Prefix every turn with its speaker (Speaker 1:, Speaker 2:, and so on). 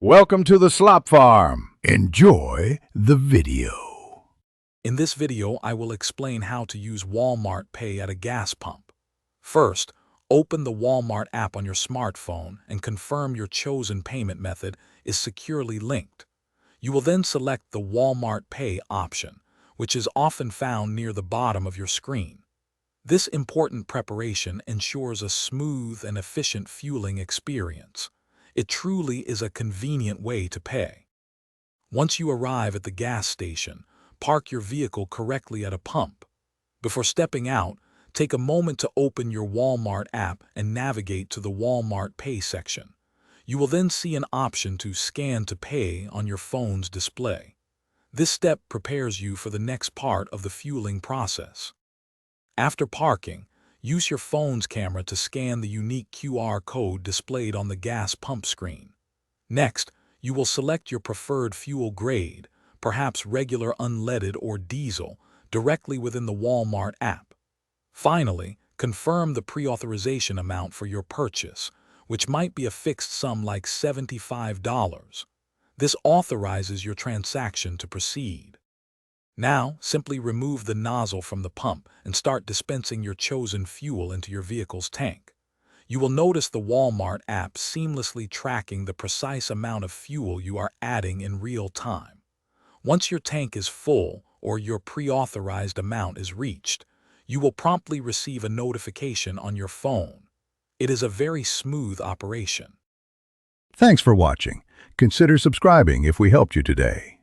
Speaker 1: Welcome to the Slop Farm. Enjoy the video.
Speaker 2: In this video, I will explain how to use Walmart Pay at a gas pump. First, open the Walmart app on your smartphone and confirm your chosen payment method is securely linked. You will then select the Walmart Pay option, which is often found near the bottom of your screen. This important preparation ensures a smooth and efficient fueling experience. It truly is a convenient way to pay. Once you arrive at the gas station, park your vehicle correctly at a pump. Before stepping out, take a moment to open your Walmart app and navigate to the Walmart Pay section. You will then see an option to scan to pay on your phone's display. This step prepares you for the next part of the fueling process. After parking, use your phone's camera to scan the unique QR code displayed on the gas pump screen. Next, you will select your preferred fuel grade, perhaps regular unleaded or diesel, directly within the Walmart app. Finally, confirm the pre-authorization amount for your purchase, which might be a fixed sum like $75. This authorizes your transaction to proceed. Now, simply remove the nozzle from the pump and start dispensing your chosen fuel into your vehicle's tank. You will notice the Walmart app seamlessly tracking the precise amount of fuel you are adding in real time. Once your tank is full or your pre-authorized amount is reached, you will promptly receive a notification on your phone. It is a very smooth operation.
Speaker 1: Thanks for watching. Consider subscribing if we helped you today.